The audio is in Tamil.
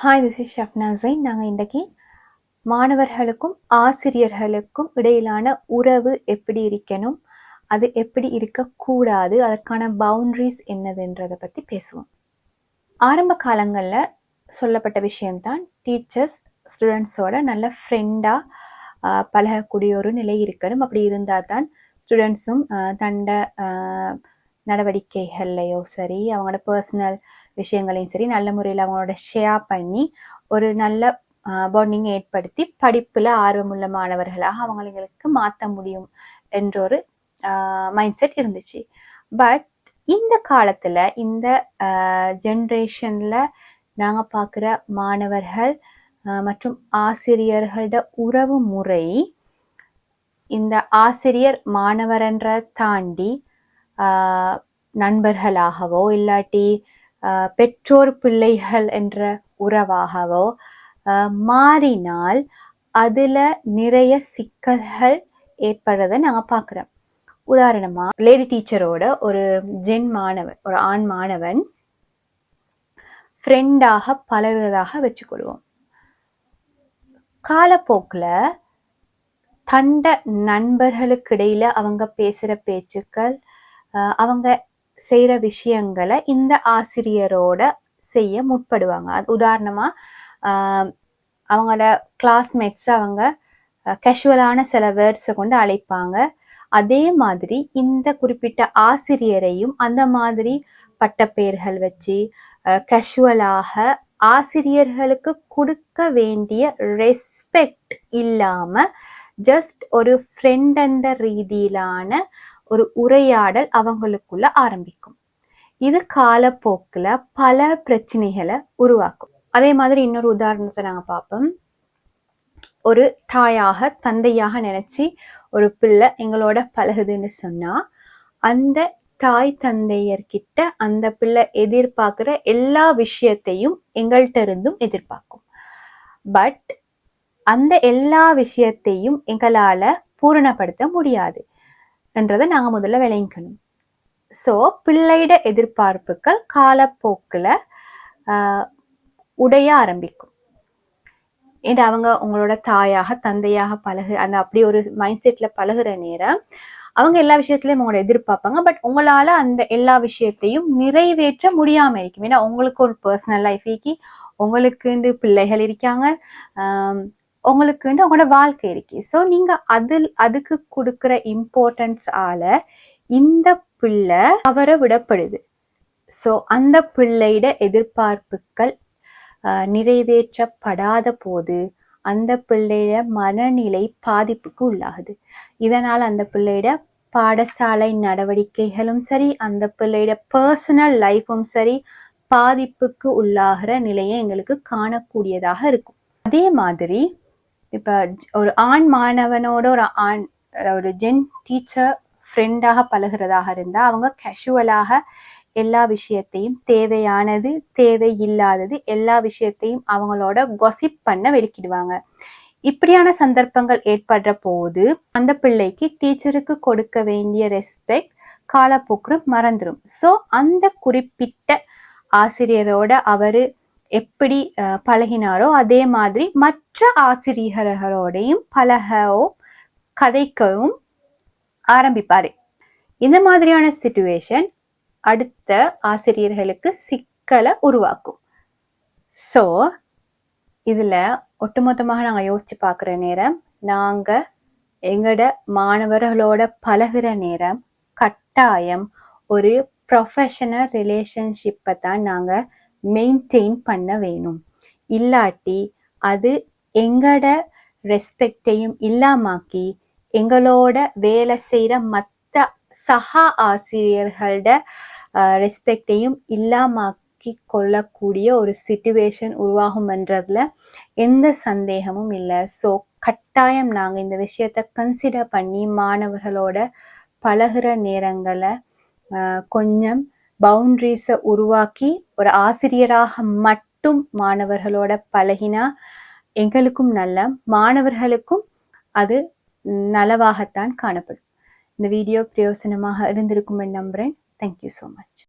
Hi, this is Shabna Jain. நாங்கள் இன்றைக்கி மாணவர்களுக்கும் ஆசிரியர்களுக்கும் இடையிலான உறவு எப்படி இருக்கணும், அது எப்படி இருக்கக்கூடாது, அதற்கான பவுண்ட்ரிஸ் என்னதுன்றதை பற்றி பேசுவோம். ஆரம்ப காலங்களில் சொல்லப்பட்ட விஷயம்தான் டீச்சர்ஸ் ஸ்டூடெண்ட்ஸோட நல்ல ஃப்ரெண்டாக பழகக்கூடிய ஒரு நிலை இருக்கணும். அப்படி இருந்தால் தான் ஸ்டூடெண்ட்ஸும் தண்ட நடவடிக்கைகள்லையோ சரி, அவங்களோட பர்சனல் விஷயங்களையும் சரி நல்ல முறையில் அவங்களோட ஷேர் பண்ணி ஒரு நல்ல பாண்டிங் ஏற்படுத்தி படிப்பில் ஆர்வமுள்ள மாணவர்களாக அவங்களுக்கு மாற்ற முடியும் என்ற ஒரு மைண்ட் செட் இருந்துச்சு. பட் இந்த காலத்தில் இந்த ஜென்ரேஷனில் நாங்கள் பார்க்குற மாணவர்கள் மற்றும் ஆசிரியர்களோட உறவு முறை இந்த ஆசிரியர் மாணவரன்ற தாண்டி நண்பர்களாகவோ இல்லாட்டி பெற்றோர் பிள்ளைகள் என்ற உறவாகவோ மாறினால் அதில் நிறைய சிக்கல்கள் ஏற்படுறதை நாங்கள் பார்க்குறோம். உதாரணமாக, லேடி டீச்சரோட ஒரு ஒரு ஆண் மாணவன் ஃப்ரெண்டாக பழகுறதாக வச்சுக்கொள்வோம். காலப்போக்கில் தண்ட நண்பர்களுக்கு இடையில அவங்க பேசுகிற பேச்சுக்கள், அவங்க செய்கிற விஷயங்களை இந்த ஆசிரியரோட செய்ய முற்படுவாங்க. அது உதாரணமாக அவங்களோட கிளாஸ்மேட்ஸை அவங்க கேஷுவலான சில வேர்ட்ஸை கொண்டு அழைப்பாங்க. அதே மாதிரி இந்த குறிப்பிட்ட ஆசிரியரையும் அந்த மாதிரி பட்டப்பெயர்கள் வச்சு கேஷுவலாக ஆசிரியர்களுக்கு கொடுக்க வேண்டிய ரெஸ்பெக்ட் இல்லாமல் ஜஸ்ட் ஒரு ஃப்ரெண்ட் என்ற ரீதியிலான ஒரு உரையாடல் அவங்களுக்குள்ள ஆரம்பிக்கும். இது காலப்போக்கில் பல பிரச்சனைகளை உருவாக்கும். அதே மாதிரி இன்னொரு உதாரணத்தை நாங்கள் பார்ப்போம். ஒரு தாயாக தந்தையாக நினைச்சு ஒரு பிள்ளை எங்களோட பழகுதுன்னு சொன்னா அந்த தாய் தந்தையர்கிட்ட அந்த பிள்ளை எதிர்பார்க்கிற எல்லா விஷயத்தையும் எங்கள்கிட்ட இருந்தும் எதிர்பார்க்கும். பட் அந்த எல்லா விஷயத்தையும் எங்களால பூரணப்படுத்த முடியாது என்றதை நாங்கள் முதல்ல விளங்கணும். ஸோ பிள்ளையிட எதிர்பார்ப்புகள் காலப்போக்கில் உடைய ஆரம்பிக்கும். ஏன்னா அவங்க உங்களோட தாயாக தந்தையாக அந்த அப்படி ஒரு மைண்ட் செட்டில் பழகுற நேரம் அவங்க எல்லா விஷயத்துலையும் உங்களோட எதிர்பார்ப்பாங்க. பட் உங்களால் அந்த எல்லா விஷயத்தையும் நிறைவேற்ற முடியாமல் இருக்கும். ஏன்னா உங்களுக்கு ஒரு பர்சனல் லைஃபைக்கு உங்களுக்குண்டு பிள்ளைகள் இருக்காங்க, உங்களுக்குண்டு உங்களோட வாழ்க்கை இருக்கு. ஸோ நீங்கள் அதுக்கு கொடுக்குற இம்பார்ட்டன்ஸால இந்த பிள்ளை அவரை விடப்படுது. ஸோ அந்த பிள்ளையிட எதிர்பார்ப்புகள் நிறைவேற்றப்படாத போது அந்த பிள்ளைய மனநிலை பாதிப்புக்கு உள்ளாகுது. இதனால் அந்த பிள்ளையிட பாடசாலை நடவடிக்கைகளும் சரி, அந்த பிள்ளையிட பர்சனல் லைஃபும் சரி பாதிப்புக்கு உள்ளாகிற நிலையை எங்களுக்கு காணக்கூடியதாக இருக்கும். அதே மாதிரி இப்போ ஒரு ஆண் மாணவனோட ஒரு ஜென் டீச்சர் ஃப்ரெண்டாக பழகிறதாக இருந்தால் அவங்க கேஷுவலாக எல்லா விஷயத்தையும் தேவையானது தேவையில்லாதது எல்லா விஷயத்தையும் அவங்களோட கொசிப் பண்ண வெளிக்கிடுவாங்க. இப்படியான சந்தர்ப்பங்கள் ஏற்படுற போது அந்த பிள்ளைக்கு டீச்சருக்கு கொடுக்க வேண்டிய ரெஸ்பெக்ட் காலப்போக்கில் மறந்துடும். ஸோ அந்த குறிப்பிட்ட ஆசிரியரோட அவர் எப்படி பழகினாரோ அதே மாதிரி மற்ற ஆசிரியர்களோடையும் பழகவும் கதைக்கவும் ஆரம்பிப்பார். இந்த மாதிரியான சிச்சுவேஷன் அடுத்த ஆசிரியர்களுக்கு சிக்கலை உருவாக்கும். ஸோ இதில் ஒட்டுமொத்தமாக நாங்கள் யோசித்து பார்க்குற நேரம், நாங்கள் எங்களோட மாணவர்களோட பழகுற நேரம் கட்டாயம் ஒரு ப்ரொஃபஷனல் ரிலேஷன்ஷிப்பை தான் நாங்கள் மெயின்டைன் பண்ண வேணும். இல்லாட்டி அது எங்களோட ரெஸ்பெக்டையும் இல்லாமாக்கி எங்களோட வேலை செய்கிற மற்ற சக ஆசிரியர்களோட ரெஸ்பெக்டையும் இல்லாமாக்கி கொள்ளக்கூடிய ஒரு சிச்சுவேஷன் உருவாகும்ன்றதுல எந்த சந்தேகமும் இல்லை. ஸோ கட்டாயம் நாங்கள் இந்த விஷயத்தை கன்சிடர் பண்ணி மாணவர்களோட பழகுற நேரங்களை கொஞ்சம் பவுண்ட்ரிஸை உருவாக்கி ஒரு ஆசிரியராக மட்டும் மாணவர்களோட பழகினா எங்களுக்கும் நல்ல, மாணவர்களுக்கும் அது நலவாகத்தான் காணப்படும். இந்த வீடியோ பிரயோசனமாக இருந்திருக்கும் என்று நம்புகிறேன். Thank you so much.